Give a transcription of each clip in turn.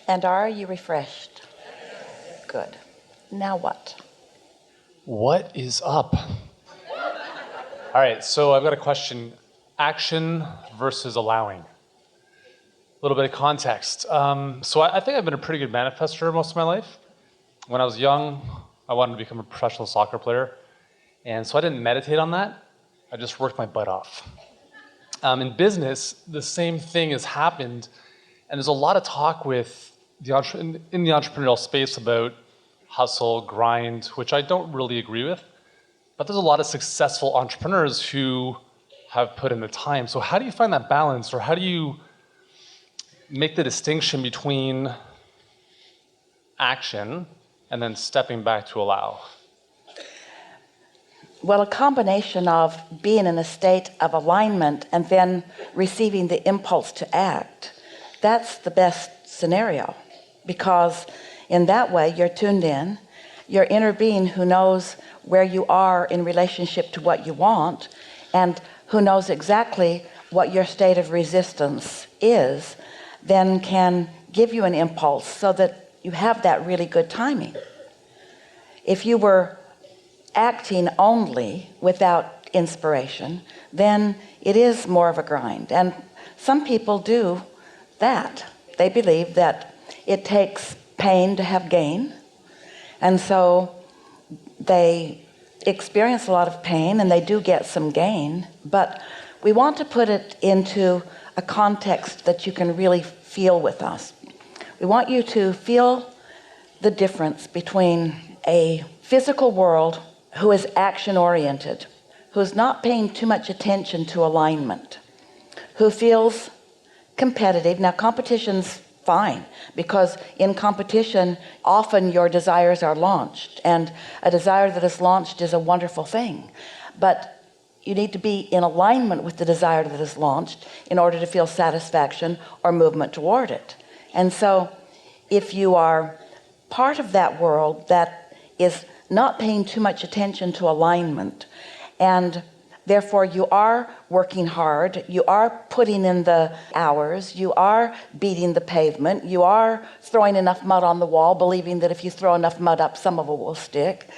And are you refreshed? Good. Now what? What is up? All right, so I've got a question. Action versus allowing. A little bit of context. So I think I've been a pretty good manifester most of my life. When I was young, I wanted to become a professional soccer player. And so I didn't meditate on that. I just worked my butt off. In business, the same thing has happened. And there's a lot of talk in the entrepreneurial space about hustle, grind, which I don't really agree with. But there's a lot of successful entrepreneurs who have put in the time. So how do you find that balance, or how do you make the distinction between action and then stepping back to allow? Well, a combination of being in a state of alignment and then receiving the impulse to act, that's the best scenario, because in that way you're tuned in, your inner being who knows where you are in relationship to what you want and who knows exactly what your state of resistance is, then can give you an impulse so that you have that really good timing. If you were acting only without inspiration, then it is more of a grind. And some people do that. They believe that it takes pain to have gain. And so they experience a lot of pain and they do get some gain, but we want to put it into a context that you can really feel with us. We want you to feel the difference between a physical world who is action-oriented, who's not paying too much attention to alignment, who feels competitive. Now, competition's fine, because in competition, often your desires are launched, and a desire that is launched is a wonderful thing. But you need to be in alignment with the desire that is launched in order to feel satisfaction or movement toward it. And so if you are part of that world that is not paying too much attention to alignment, and therefore you are working hard, you are putting in the hours, you are beating the pavement, you are throwing enough mud on the wall, believing that if you throw enough mud up, some of it will stick.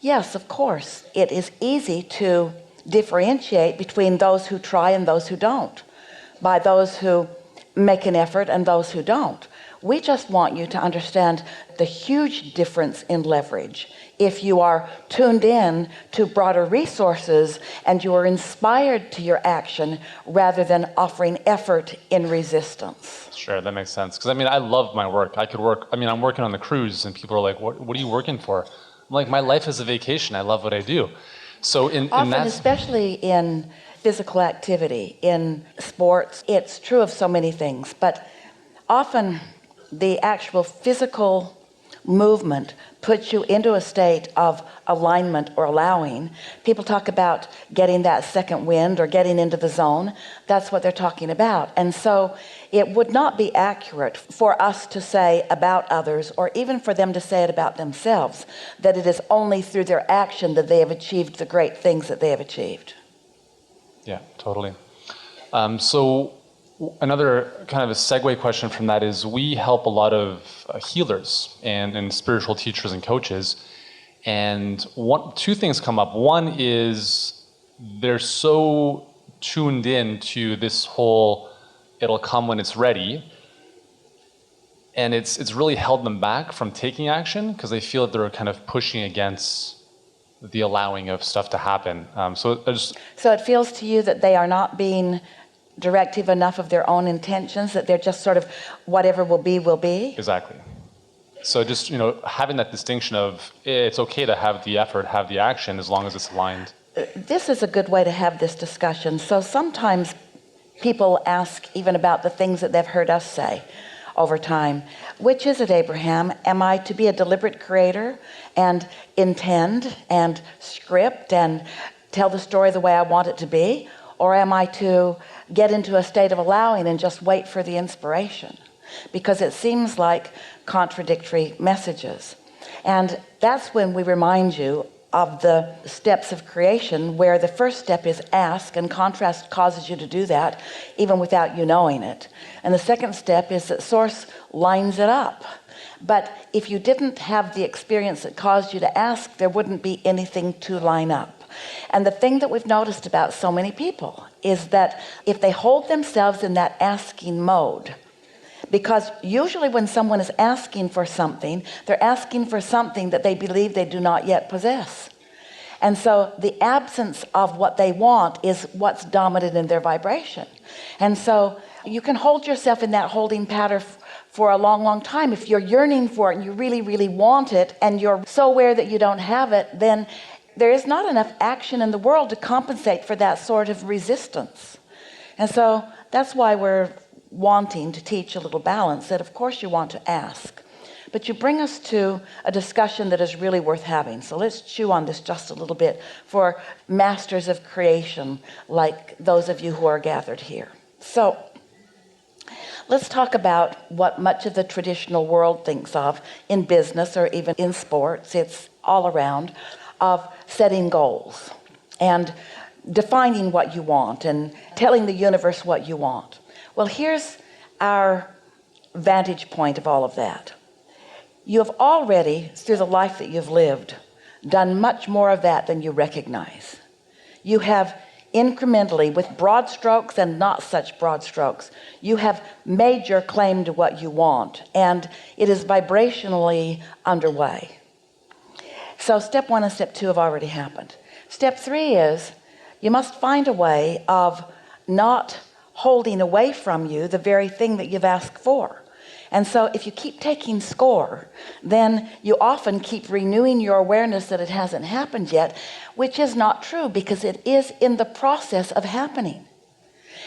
Yes, of course, it is easy to differentiate between those who try and those who don't, by those who make an effort and those who don't. We just want you to understand the huge difference in leverage if you are tuned in to broader resources and you are inspired to your action rather than offering effort in resistance. Sure, that makes sense. Because I love my work. I'm working on the cruise and people are like, what are you working for? I'm like, my life is a vacation. I love what I do. So often, especially in physical activity, in sports, it's true of so many things, but often the actual physical movement puts you into a state of alignment or allowing. People talk about getting that second wind or getting into the zone. That's what they're talking about. And so it would not be accurate for us to say about others, or even for them to say it about themselves, that it is only through their action that they have achieved the great things that they have achieved. Yeah, totally. So another kind of a segue question from that is, we help a lot of healers and spiritual teachers and coaches, and two things come up. One is they're so tuned in to this whole it'll come when it's ready, and it's really held them back from taking action because they feel that they're kind of pushing against the allowing of stuff to happen. So it feels to you that they are not being directive enough of their own intentions, that they're just sort of whatever will be, will be? Exactly. So just, having that distinction of it's okay to have the effort, have the action, as long as it's aligned. This is a good way to have this discussion. So sometimes people ask even about the things that they've heard us say over time. Which is it, Abraham? Am I to be a deliberate creator and intend and script and tell the story the way I want it to be? Or am I to get into a state of allowing and just wait for the inspiration? Because it seems like contradictory messages. And that's when we remind you of the steps of creation, where the first step is ask, and contrast causes you to do that even without you knowing it. And the second step is that source lines it up. But if you didn't have the experience that caused you to ask, there wouldn't be anything to line up. And the thing that we've noticed about so many people is that if they hold themselves in that asking mode, because usually when someone is asking for something, they're asking for something that they believe they do not yet possess. And so the absence of what they want is what's dominant in their vibration. And so you can hold yourself in that holding pattern for a long, long time. If you're yearning for it and you really, really want it, and you're so aware that you don't have it, then there is not enough action in the world to compensate for that sort of resistance. And so that's why we're wanting to teach a little balance, that of course you want to ask, but you bring us to a discussion that is really worth having. So let's chew on this just a little bit for masters of creation like those of you who are gathered here. So let's talk about what much of the traditional world thinks of in business or even in sports. It's all around of setting goals and defining what you want and telling the universe what you want. Well, here's our vantage point of all of that. You have already, through the life that you've lived, done much more of that than you recognize. You have incrementally, with broad strokes and not such broad strokes, you have made your claim to what you want, and it is vibrationally underway. So step 1 and step 2 have already happened. Step 3 is you must find a way of not holding away from you the very thing that you've asked for. And so if you keep taking score, then you often keep renewing your awareness that it hasn't happened yet, which is not true, because it is in the process of happening.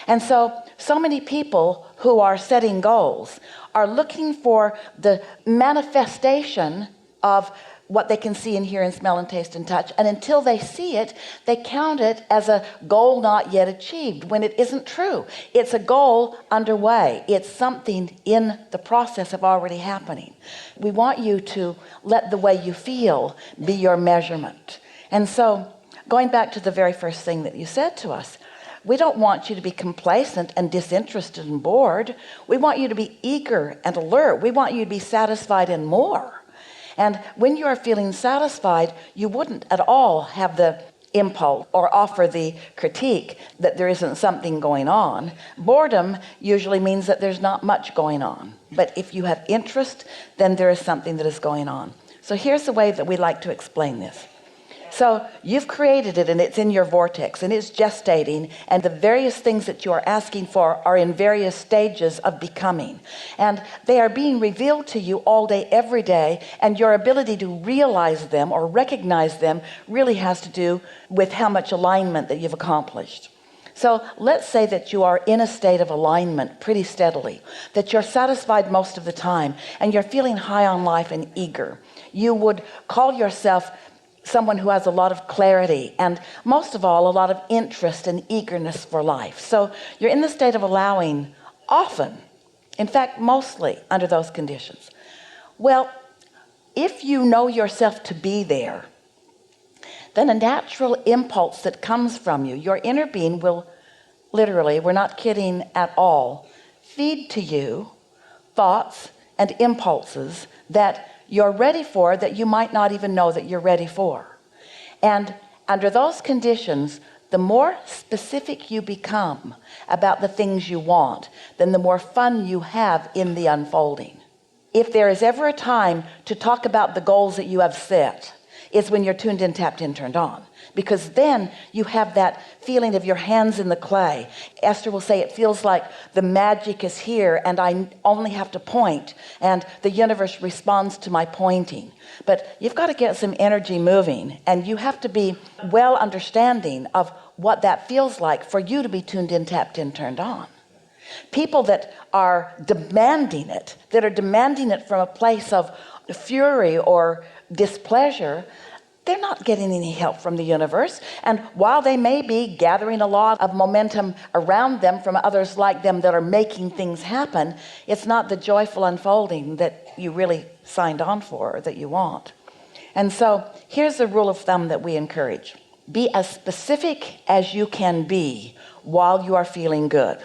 And so many people who are setting goals are looking for the manifestation of what they can see and hear and smell and taste and touch. And until they see it, they count it as a goal not yet achieved, when it isn't true. It's a goal underway. It's something in the process of already happening. We want you to let the way you feel be your measurement. And so going back to the very first thing that you said to us, we don't want you to be complacent and disinterested and bored. We want you to be eager and alert. We want you to be satisfied and more. And when you are feeling satisfied, you wouldn't at all have the impulse or offer the critique that there isn't something going on. Boredom usually means that there's not much going on. But if you have interest, then there is something that is going on. So here's the way that we like to explain this. So you've created it, and it's in your vortex, and it's gestating, and the various things that you are asking for are in various stages of becoming, and they are being revealed to you all day, every day, and your ability to realize them or recognize them really has to do with how much alignment that you've accomplished. So let's say that you are in a state of alignment pretty steadily, that you're satisfied most of the time, and you're feeling high on life and eager. You would call yourself someone who has a lot of clarity, and most of all, a lot of interest and eagerness for life. So you're in the state of allowing often, in fact, mostly under those conditions. Well, if you know yourself to be there, then a natural impulse that comes from you, your inner being will literally, we're not kidding at all, feed to you thoughts and impulses that you're ready for, that you might not even know that you're ready for. And under those conditions, the more specific you become about the things you want, then the more fun you have in the unfolding. If there is ever a time to talk about the goals that you have set, it's when you're tuned in, tapped in, turned on. Because then you have that feeling of your hands in the clay. Esther will say it feels like the magic is here and I only have to point and the universe responds to my pointing. But you've got to get some energy moving, and you have to be well understanding of what that feels like for you to be tuned in, tapped in, turned on. People that are demanding it, from a place of fury or displeasure, they're not getting any help from the universe. And while they may be gathering a lot of momentum around them from others like them that are making things happen, it's not the joyful unfolding that you really signed on for or that you want. And so here's the rule of thumb that we encourage. Be as specific as you can be while you are feeling good.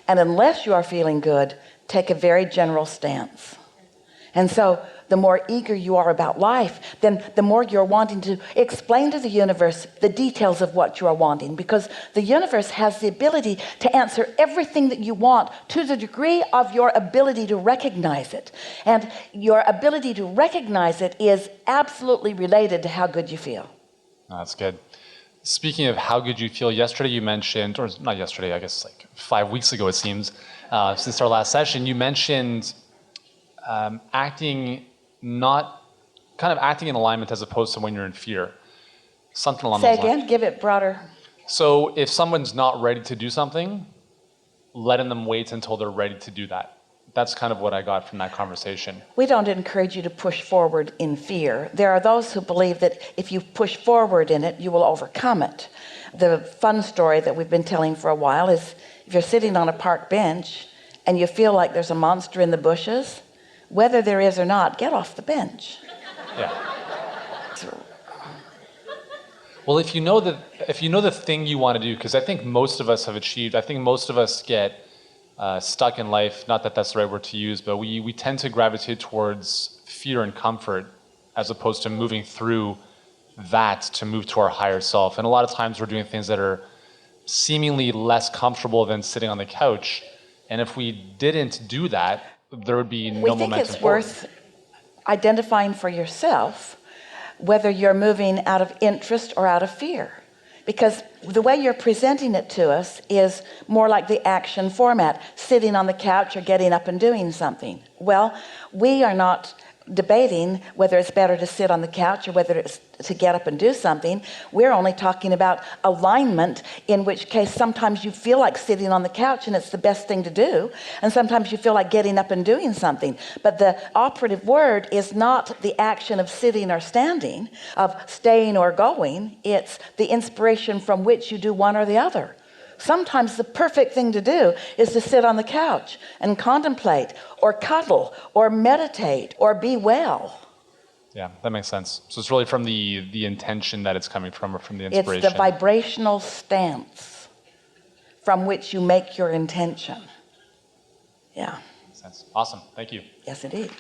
And unless you are feeling good, take a very general stance. And so the more eager you are about life, then the more you're wanting to explain to the universe the details of what you are wanting, because the universe has the ability to answer everything that you want to the degree of your ability to recognize it. And your ability to recognize it is absolutely related to how good you feel. That's good. Speaking of how good you feel, yesterday you mentioned, or not yesterday, I guess like 5 weeks ago it seems, since our last session, you mentioned acting in alignment as opposed to when you're in fear. Something along those lines. Say again, give it broader. So if someone's not ready to do something, letting them wait until they're ready to do that. That's kind of what I got from that conversation. We don't encourage you to push forward in fear. There are those who believe that if you push forward in it, you will overcome it. The fun story that we've been telling for a while is if you're sitting on a park bench and you feel like there's a monster in the bushes, whether there is or not, get off the bench. Yeah. Well, if you know the thing you want to do, because I think most of us have achieved, I think most of us get stuck in life, not that that's the right word to use, but we tend to gravitate towards fear and comfort as opposed to moving through that to move to our higher self. And a lot of times we're doing things that are seemingly less comfortable than sitting on the couch. And if we didn't do that, there would be no momentum forward. We think it's worth identifying for yourself whether you're moving out of interest or out of fear. Because the way you're presenting it to us is more like the action format, sitting on the couch or getting up and doing something. Well, we are not debating whether it's better to sit on the couch or whether it's to get up and do something. We're only talking about alignment, in which case sometimes you feel like sitting on the couch and it's the best thing to do, and sometimes you feel like getting up and doing something. But the operative word is not the action of sitting or standing, of staying or going. It's the inspiration from which you do one or the other. Sometimes the perfect thing to do is to sit on the couch and contemplate or cuddle or meditate or be well. Yeah, that makes sense. So it's really from the intention that it's coming from, or from the inspiration. It's the vibrational stance from which you make your intention. Yeah. Makes sense. Awesome. Thank you. Yes, indeed.